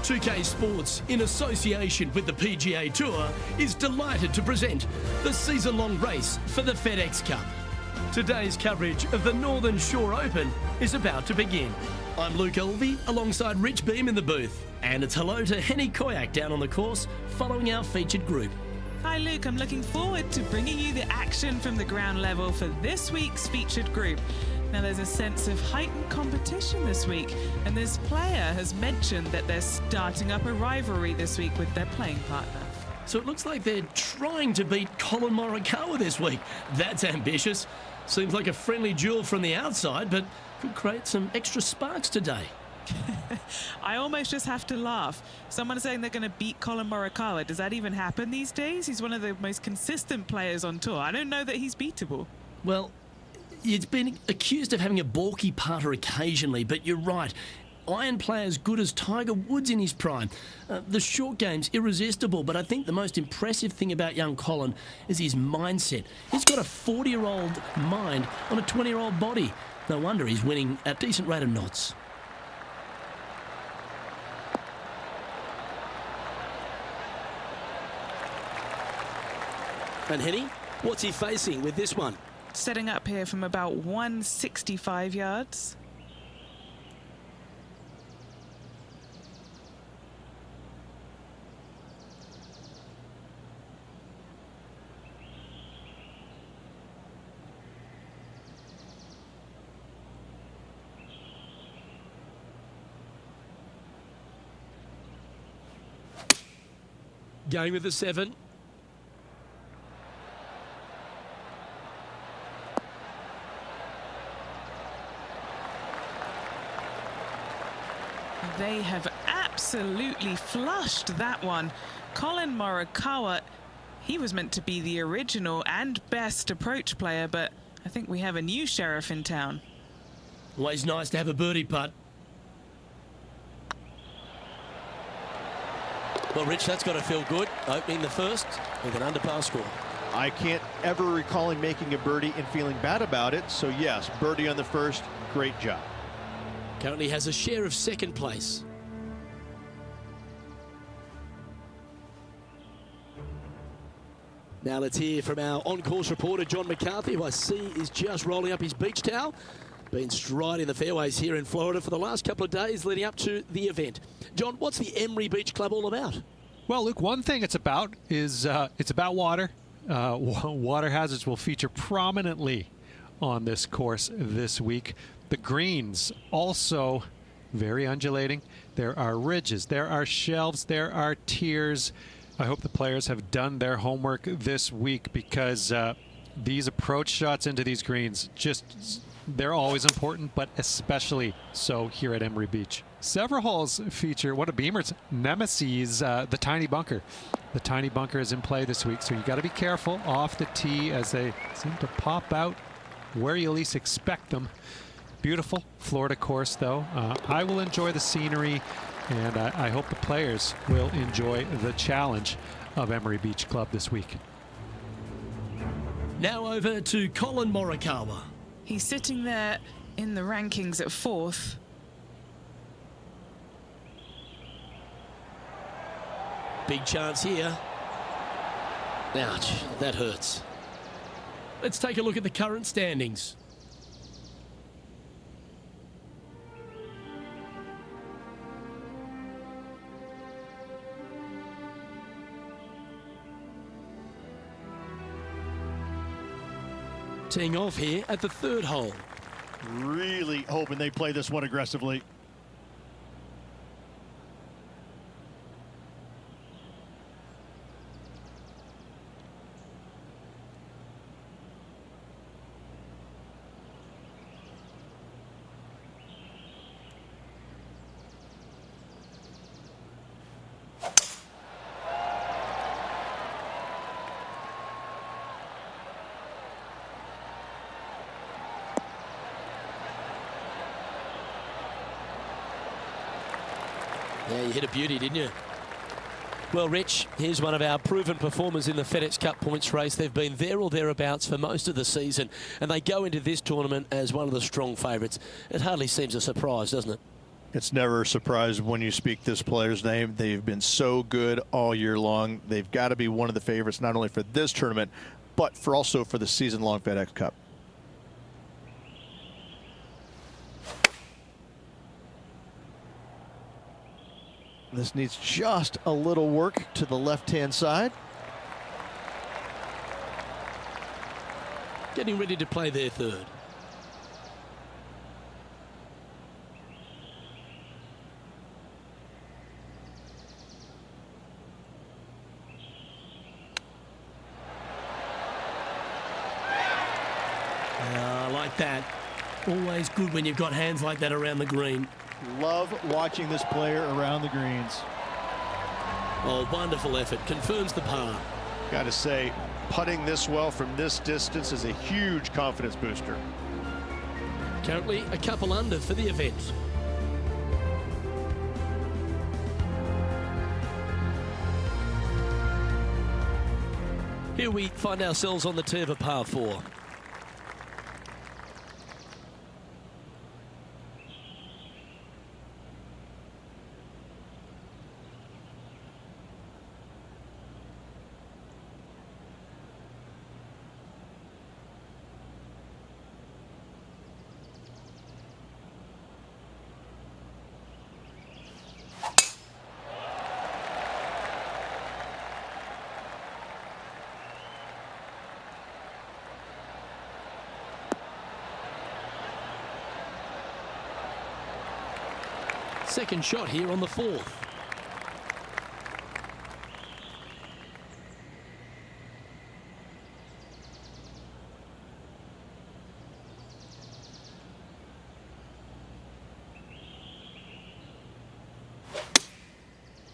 2K Sports, in association with the PGA Tour, is delighted to present the season-long race for the FedEx Cup. Today's coverage of the Northern Shore Open is about to begin. I'm Luke Elvey, alongside Rich Beam in the booth. And it's hello to Henny Koyak down on the course, following our featured group. Hi Luke, I'm looking forward to bringing you the action from the ground level for this week's featured group. Now there's a sense of heightened competition this week, and this player has mentioned that they're starting up a rivalry this week with their playing partner. So it looks like they're trying to beat Colin Morikawa this week. That's ambitious. Seems like a friendly duel from the outside, but could create some extra sparks today. I almost just have to laugh. Someone saying they're going to beat Colin Morikawa. Does that even happen these days? He's one of the most consistent players on tour. I don't know that he's beatable. Well, he's been accused of having a balky putter occasionally, but you're right. Iron player as good as Tiger Woods in his prime. The short game's irresistible, but I think the most impressive thing about young Colin is his mindset. He's got a 40-year-old mind on a 20-year-old body. No wonder he's winning at a decent rate of knots. And Henny, what's he facing with this one? Setting up here from about 165 yards. Game of the 7. They have absolutely flushed that one. Colin Morikawa, he was meant to be the original and best approach player, but I think we have a new sheriff in town. Always nice to have a birdie putt. Well, Rich, that's got to feel good, opening the first with an underpass score. I can't ever recall him making a birdie and feeling bad about it, so yes, birdie on the first, great job. Currently has a share of second place. Now let's hear from our on-course reporter, John McCarthy, who I see is just rolling up his beach towel. Been striding the fairways here in Florida for the last couple of days leading up to the event. John, what's the Emery Beach Club all about? Well, Luke, one thing it's about is it's about water. Water hazards will feature prominently on this course this week. The greens also very undulating. There are ridges, there are shelves, there are tiers. I hope the players have done their homework this week, because these approach shots into these greens, they're always important, but especially so here at Emery Beach. Several holes feature one of Beamer's nemesis, the tiny bunker. The tiny bunker is in play this week, so you got to be careful off the tee as they seem to pop out where you least expect them. Beautiful Florida course, though. I will enjoy the scenery, and I hope the players will enjoy the challenge of Emery Beach Club this week. Now over to Colin Morikawa. He's sitting there in the rankings at 4th. Big chance here. Ouch, that hurts. Let's take a look at the current standings. Teeing off here at the 3rd hole. Really hoping they play this one aggressively. Yeah, you hit a beauty, didn't you? Well, Rich, here's one of our proven performers in the FedEx Cup points race. They've been there or thereabouts for most of the season, and they go into this tournament as one of the strong favourites. It hardly seems a surprise, doesn't it? It's never a surprise when you speak this player's name. They've been so good all year long. They've got to be one of the favorites, not only for this tournament, but also for the season-long FedEx Cup. This needs just a little work to the left-hand side. Getting ready to play their third. I like that. Always good when you've got hands like that around the green. Love watching this player around the greens. Oh, wonderful effort. Confirms the par. Got to say, putting this well from this distance is a huge confidence booster. Currently a couple under for the event. Here we find ourselves on the tee of a par 4. Second shot here on the 4th.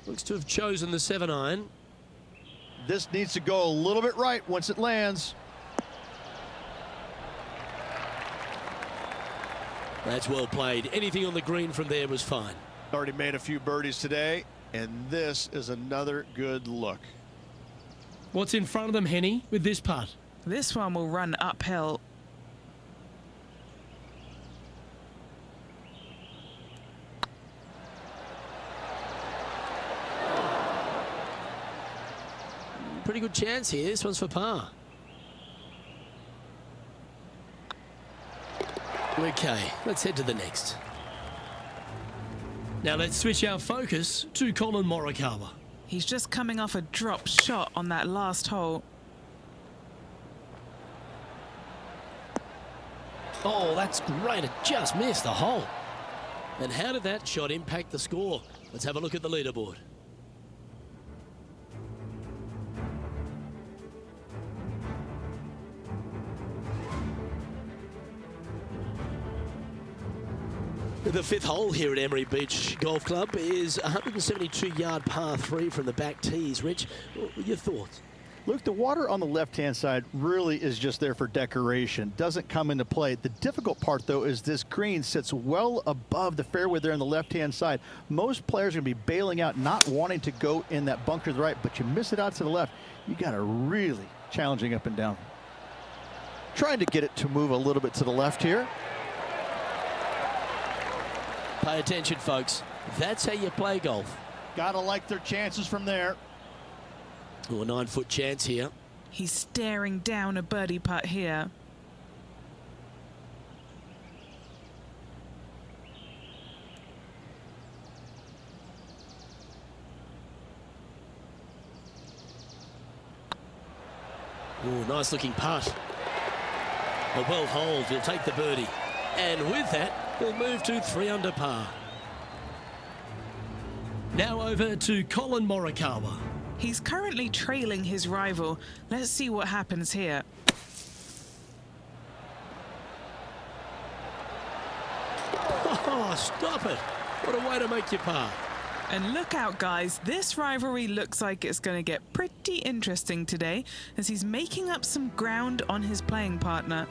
Looks to have chosen the 7-iron. This needs to go a little bit right once it lands. That's well played. Anything on the green from there was fine. Already made a few birdies today, and this is another good look. What's in front of them, Henny, with this putt? This one will run uphill. Pretty good chance here. This one's for par. Okay, let's head to the next. Now let's switch our focus to Colin Morikawa. He's just coming off a drop shot on that last hole. Oh, that's great. It just missed the hole. And how did that shot impact the score? Let's have a look at the leaderboard. The 5th hole here at Emery Beach Golf Club is a 172-yard par 3 from the back tees. Rich, your thoughts? Look, the water on the left-hand side really is just there for decoration. Doesn't come into play. The difficult part, though, is this green sits well above the fairway there on the left-hand side. Most players are going to be bailing out, not wanting to go in that bunker to the right, but you miss it out to the left. You got a really challenging up and down. Trying to get it to move a little bit to the left here. Pay attention, folks. That's how you play golf. Gotta like their chances from there. Oh, a 9-foot chance here. He's staring down a birdie putt here. Oh, nice looking putt. A well hold. He'll take the birdie. And with that, he'll move to 3 under par. Now over to Colin Morikawa. He's currently trailing his rival. Let's see what happens here. Oh, stop it. What a way to make your par. And look out, guys. This rivalry looks like it's going to get pretty interesting today as he's making up some ground on his playing partner.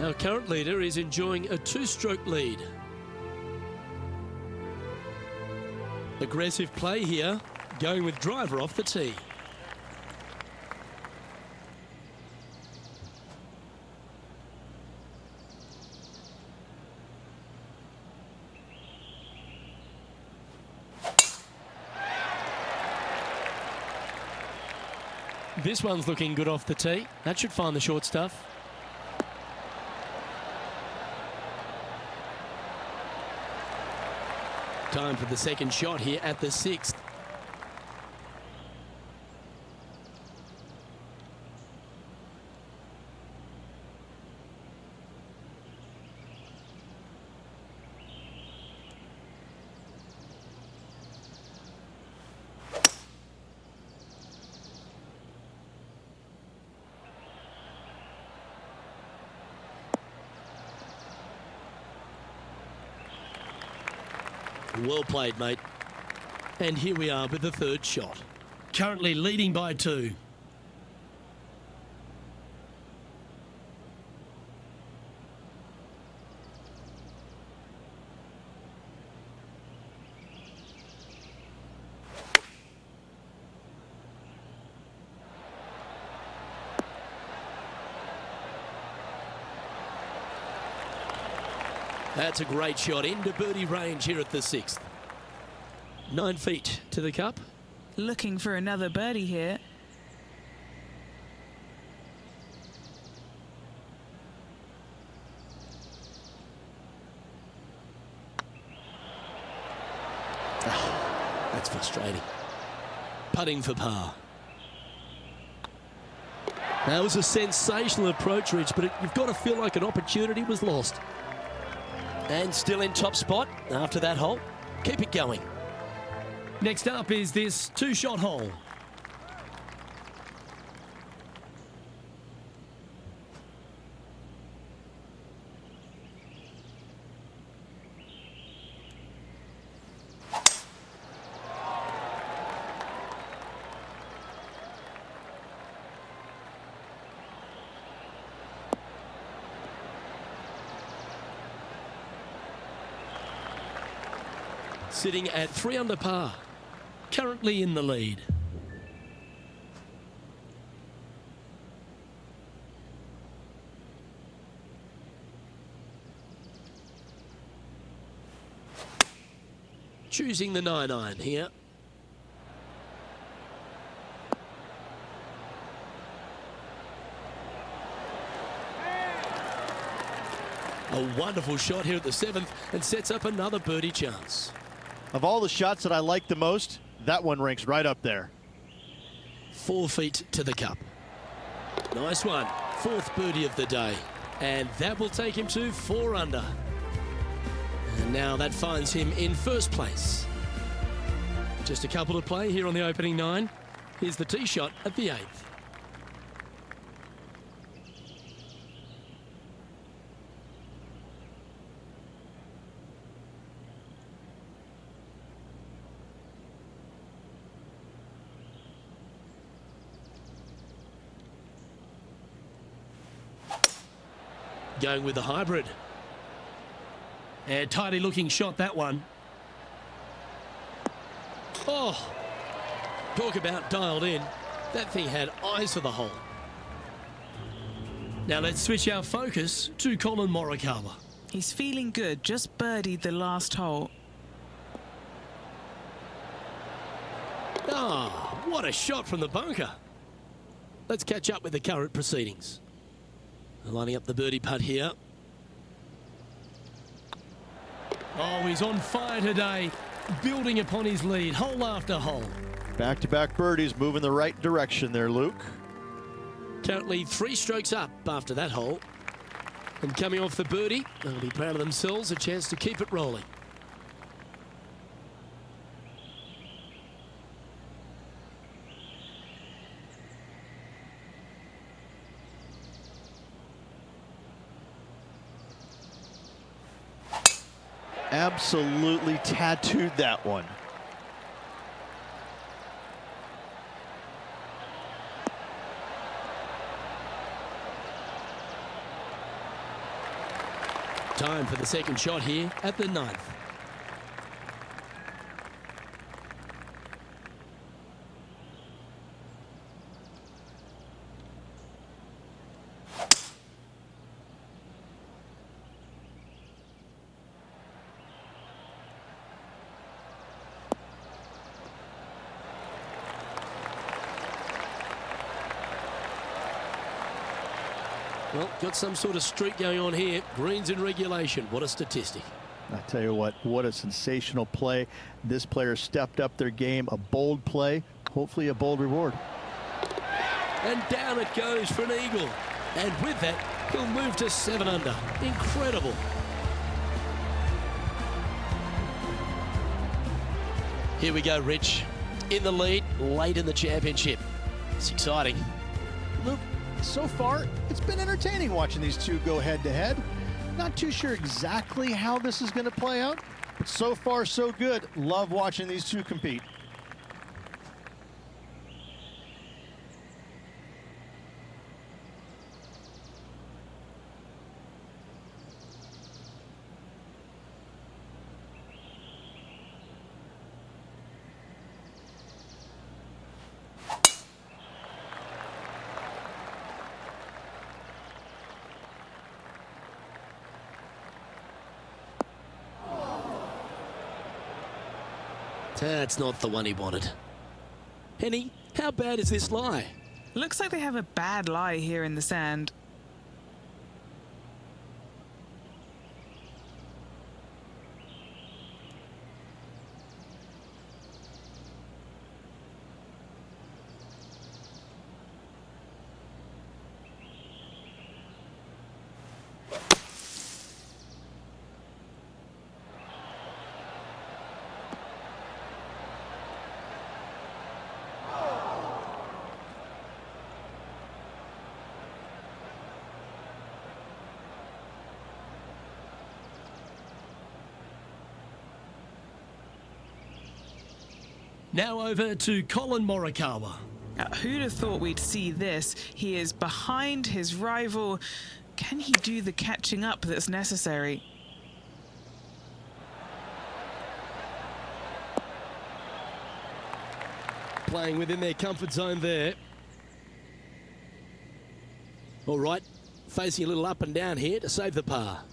Our current leader is enjoying a 2-stroke lead. Aggressive play here, going with driver off the tee. This one's looking good off the tee. That should find the short stuff. Time for the second shot here at the 6th. Well played, mate. And here we are with the third shot. Currently leading by 2. That's a great shot into birdie range here at the 6th. 9 feet to the cup. Looking for another birdie here. That's frustrating. Putting for par. That was a sensational approach, Rich, but you've got to feel like an opportunity was lost. And still in top spot after that hole. Keep it going. Next up is this 2-shot hole. Sitting at 3 under par. Currently in the lead. Choosing the 9-iron here. A wonderful shot here at the 7th and sets up another birdie chance. Of all the shots that I like the most, that one ranks right up there. 4 feet to the cup. Nice one. 4th birdie of the day. And that will take him to 4 under. And now that finds him in first place. Just a couple to play here on the opening 9. Here's the tee shot at the 8th. Going with the hybrid. A tidy looking shot, that one. Oh, talk about dialed in. That thing had eyes for the hole. Now let's switch our focus to Colin Morikawa. He's feeling good, just birdied the last hole. Ah, what a shot from the bunker. Let's catch up with the current proceedings. Lining up the birdie putt here. Oh, he's on fire today, building upon his lead, hole after hole. Back-to-back birdies, moving the right direction there, Luke. Currently 3 strokes up after that hole. And coming off the birdie, they'll be proud of themselves, a chance to keep it rolling. Absolutely tattooed that one. Time for the second shot here at the 9th. Well, got some sort of streak going on here. Greens in regulation. What a statistic. I tell you what a sensational play. This player stepped up their game. A bold play, hopefully a bold reward. And down it goes for an eagle. And with that, he'll move to 7 under. Incredible. Here we go, Rich. In the lead, late in the championship. It's exciting. Look, so far, it's been entertaining watching these two go head-to-head. Not too sure exactly how this is going to play out, but so far, so good. Love watching these two compete. That's not the one he wanted. Henny, how bad is this lie? Looks like they have a bad lie here in the sand. Now over to Colin Morikawa. Who'd have thought we'd see this? He is behind his rival. Can he do the catching up that's necessary? Playing within their comfort zone there. All right, facing a little up and down here to save the par.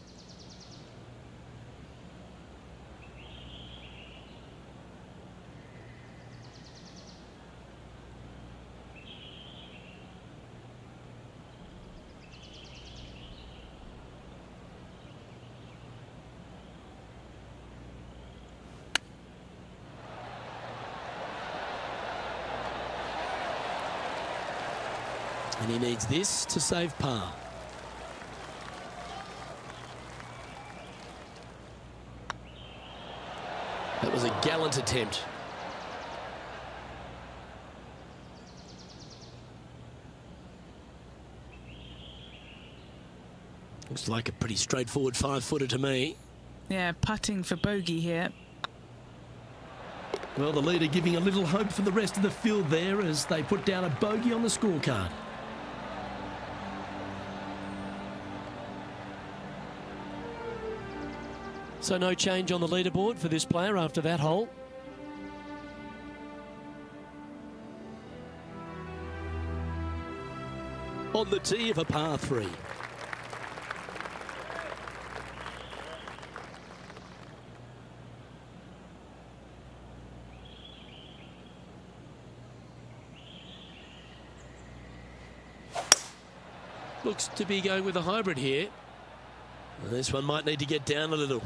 And he needs this to save par. That was a gallant attempt. Looks like a pretty straightforward 5-footer to me. Yeah, putting for bogey here. Well, the leader giving a little hope for the rest of the field there as they put down a bogey on the scorecard. So no change on the leaderboard for this player after that hole. On the tee of a par 3. Looks to be going with a hybrid here. Well, this one might need to get down a little.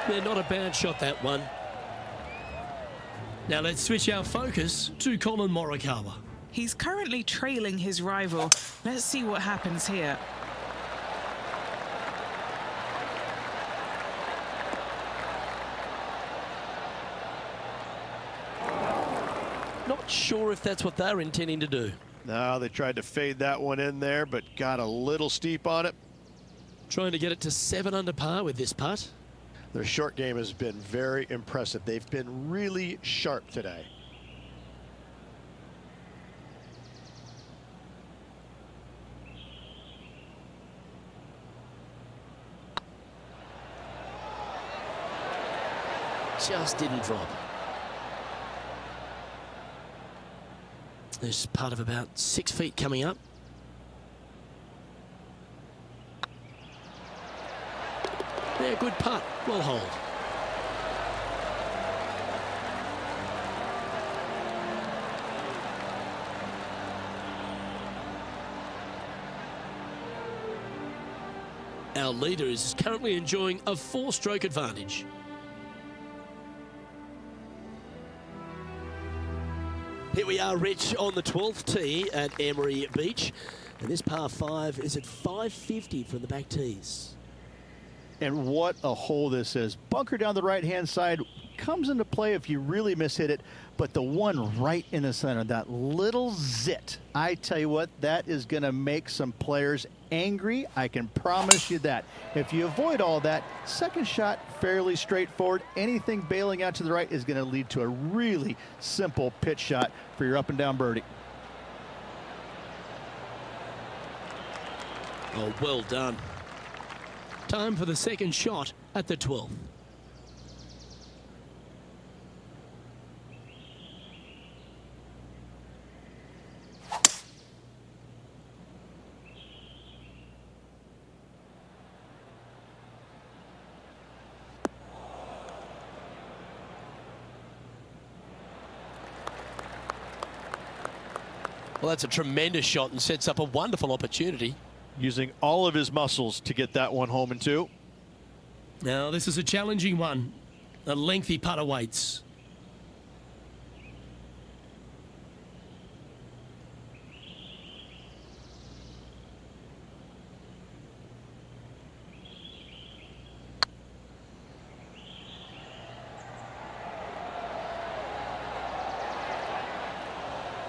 Yeah, not a bad shot, that one. Now let's switch our focus to Colin Morikawa. He's currently trailing his rival. Let's see what happens here. Not sure if that's what they're intending to do. No, they tried to fade that one in there, but got a little steep on it. Trying to get it to 7 under par with this putt. Their short game has been very impressive. They've been really sharp today. Just didn't drop. There's part of about 6 feet coming up. Yeah, good putt. Well hold. Our leader is currently enjoying a 4-stroke advantage. Here we are, Rich, on the 12th tee at Emery Beach. And this par 5 is at 550 from the back tees. And what a hole this is. Bunker down the right-hand side comes into play if you really mishit it, but the one right in the center, that little zit, I tell you what, that is going to make some players angry. I can promise you that. If you avoid all that, second shot, fairly straightforward. Anything bailing out to the right is going to lead to a really simple pitch shot for your up and down birdie. Oh, well done. Time for the second shot at the 12th. Well, that's a tremendous shot and sets up a wonderful opportunity. Using all of his muscles to get that one home in 2. Now, this is a challenging one. A lengthy putt awaits.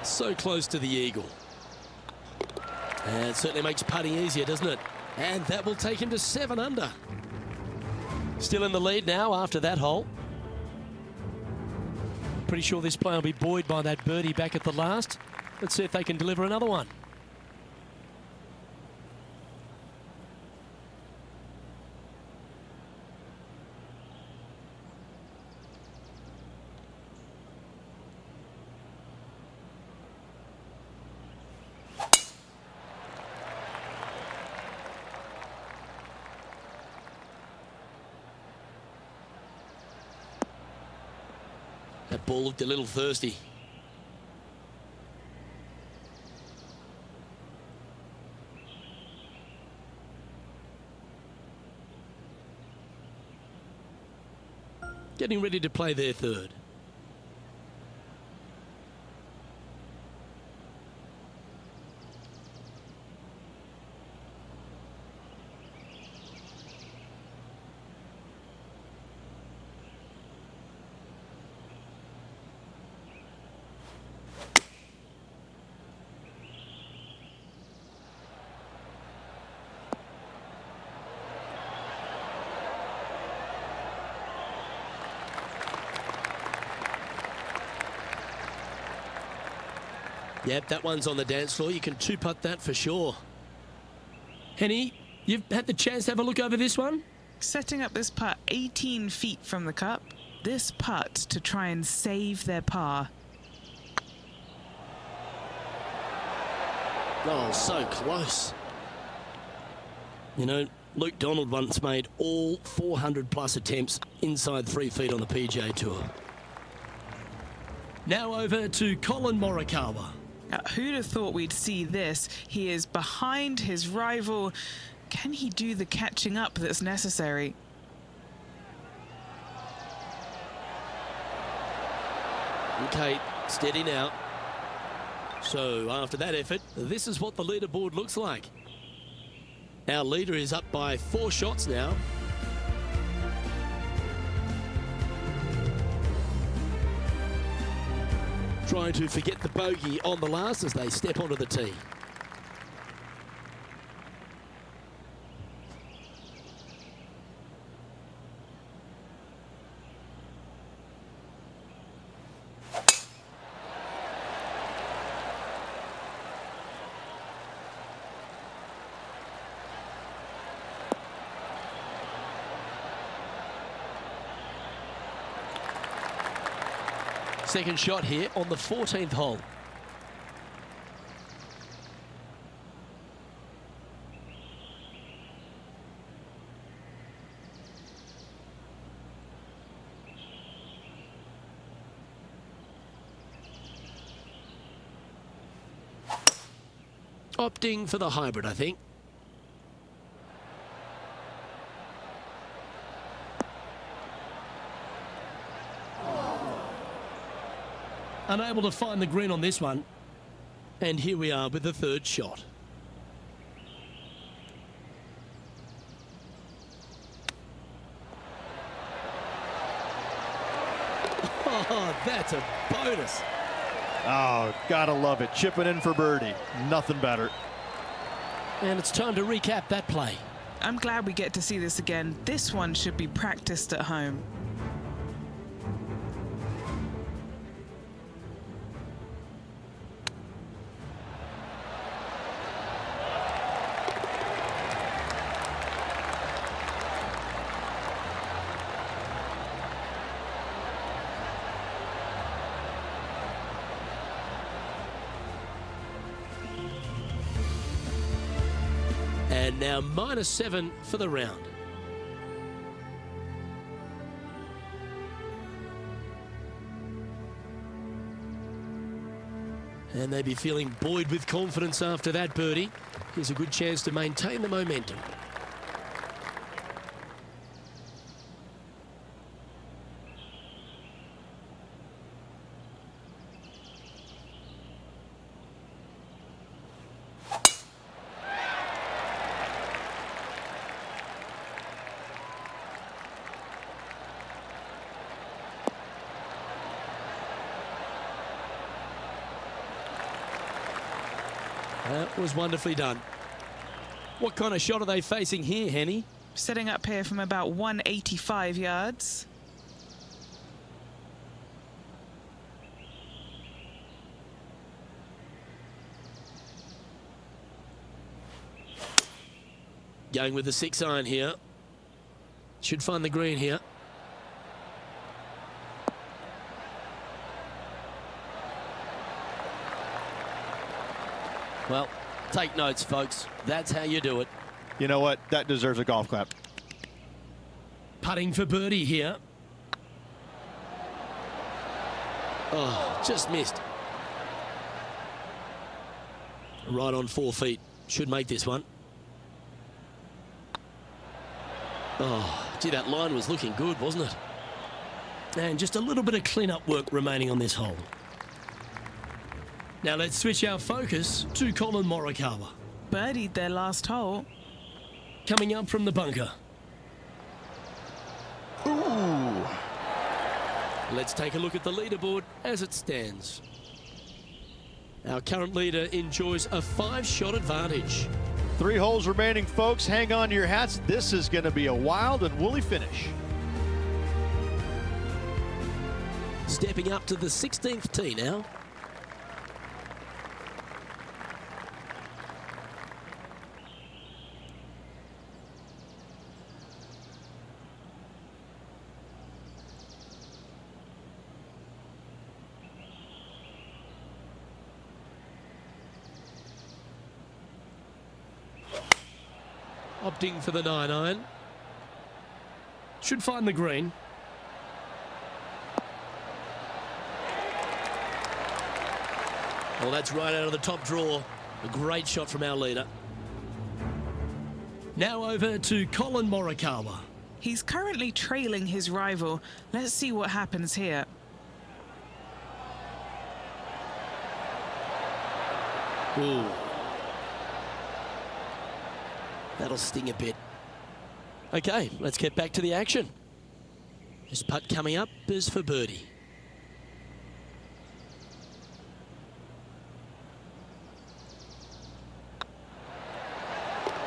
So close to the eagle. And it certainly makes putting easier, doesn't it? And that will take him to 7 under. Still in the lead now after that hole. Pretty sure this player will be buoyed by that birdie back at the last. Let's see if they can deliver another one. That ball looked a little thirsty. Getting ready to play their third. Yep, that one's on the dance floor. You can 2-putt that for sure. Henny, you've had the chance to have a look over this one? Setting up this putt 18 feet from the cup. This putt to try and save their par. Oh, so close. You know, Luke Donald once made all 400-plus attempts inside 3 feet on the PGA Tour. Now over to Colin Morikawa. Who'd have thought we'd see this? He is behind his rival. Can he do the catching up that's necessary? Okay, steady now. So after that effort, this is what the leaderboard looks like. Our leader is up by 4 shots now. Trying to forget the bogey on the last as they step onto the tee. Second shot here on the 14th hole. Opting for the hybrid, I think. Unable to find the green on this one. And here we are with the third shot. Oh, that's a bonus. Oh, gotta love it. Chipping in for birdie. Nothing better. And it's time to recap that play. I'm glad we get to see this again. This one should be practiced at home. And now -7 for the round. And they'd be feeling buoyed with confidence after that birdie. Here's a good chance to maintain the momentum. That was wonderfully done. What kind of shot are they facing here, Henny? Setting up here from about 185 yards. Going with the 6-iron here. Should find the green here. Well, take notes, folks. That's how you do it. You know what? That deserves a golf clap. Putting for birdie here. Oh, just missed. Right on 4 feet. Should make this one. Oh, gee, that line was looking good, wasn't it? And just a little bit of clean-up work remaining on this hole. Now let's switch our focus to Colin Morikawa. Birdied their last hole. Coming up from the bunker. Ooh. Let's take a look at the leaderboard as it stands. Our current leader enjoys a 5-shot advantage. 3 holes remaining, folks. Hang on to your hats. This is going to be a wild and woolly finish. Stepping up to the 16th tee now. Opting for the 9-iron. Should find the green. Well, that's right out of the top drawer. A great shot from our leader. Now over to Colin Morikawa. He's currently trailing his rival. Let's see what happens here. Ooh. That'll sting a bit. Okay, let's get back to the action. This putt coming up is for birdie.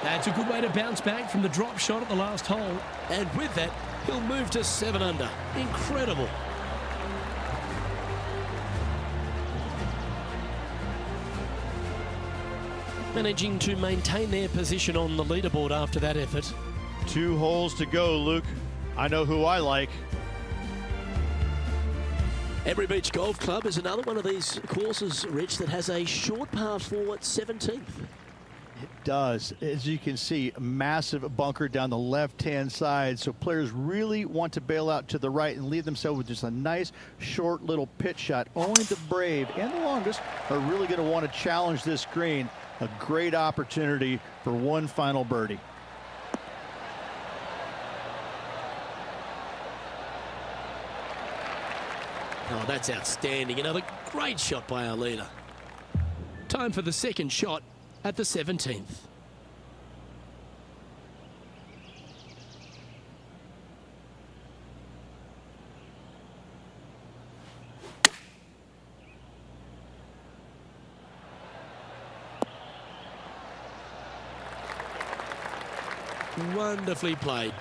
That's a good way to bounce back from the drop shot at the last hole. And with that, he'll move to 7 under. Incredible. Managing to maintain their position on the leaderboard after that effort. 2 holes to go, Luke. I know who I like. Emery Beach Golf Club is another one of these courses, Rich, that has a short par 4 at 17th. It does. As you can see, a massive bunker down the left-hand side. So players really want to bail out to the right and leave themselves with just a nice, short little pitch shot. Only the brave and the longest are really going to want to challenge this green. A great opportunity for one final birdie. Oh, that's outstanding. Another great shot by our leader. Time for the second shot at the 17th. Wonderfully played.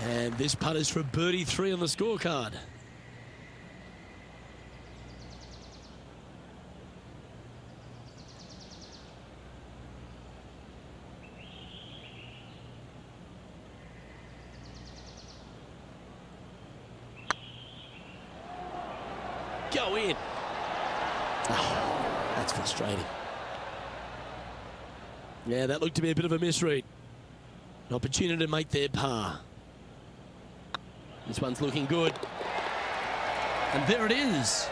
And this putt is for birdie 3 on the scorecard. Go in. Oh, that's frustrating. Yeah, that looked to be a bit of a misread. An opportunity to make their par. This one's looking good. And there it is.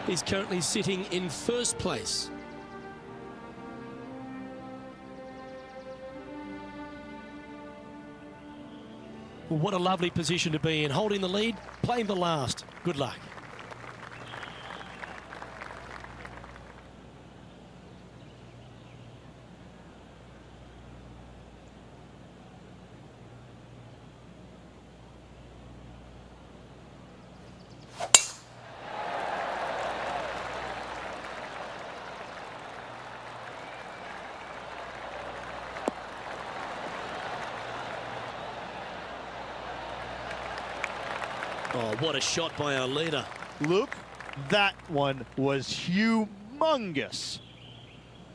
He's currently sitting in first place. Well, what a lovely position to be in. Holding the lead, playing the last. Good luck. Oh, what a shot by our leader. Luke, that one was humongous.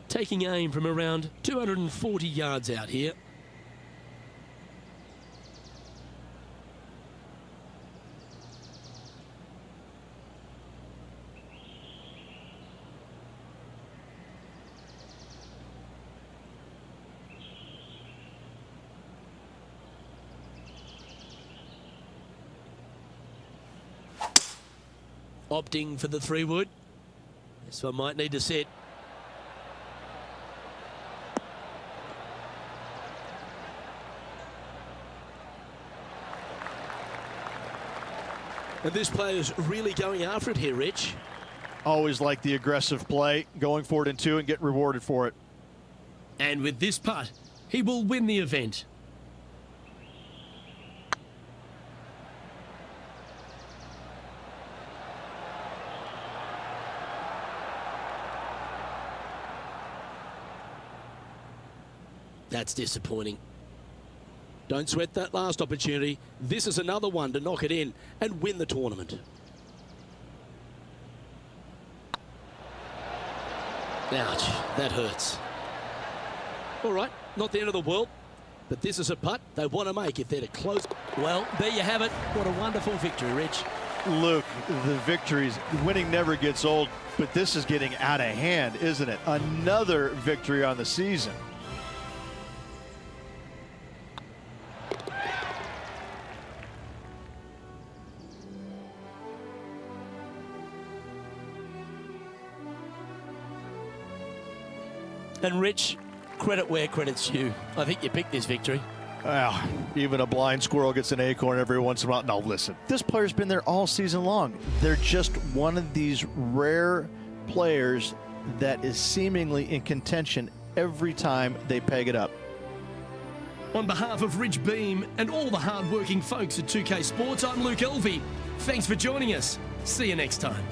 Taking aim from around 240 yards out here. Opting for the 3-wood. This one might need to set. And this player's really going after it here, Rich. Always like the aggressive play, going for it in 2 and get rewarded for it. And with this putt, he will win the event. That's disappointing. Don't sweat that last opportunity. This is another one to knock it in and win the tournament. Ouch, that hurts. All right, not the end of the world, but this is a putt they want to make if they're to close. Well, there you have it. What a wonderful victory, Rich. Luke, the victories, winning never gets old, but this is getting out of hand, isn't it? Another victory on the season. And Rich, credit where credit's due. I think you picked this victory. Well, even a blind squirrel gets an acorn every once in a while. No, listen, this player's been there all season long. They're just one of these rare players that is seemingly in contention every time they peg it up. On behalf of Rich Beam and all the hard-working folks at 2K Sports, I'm Luke Elvey. Thanks for joining us. See you next time.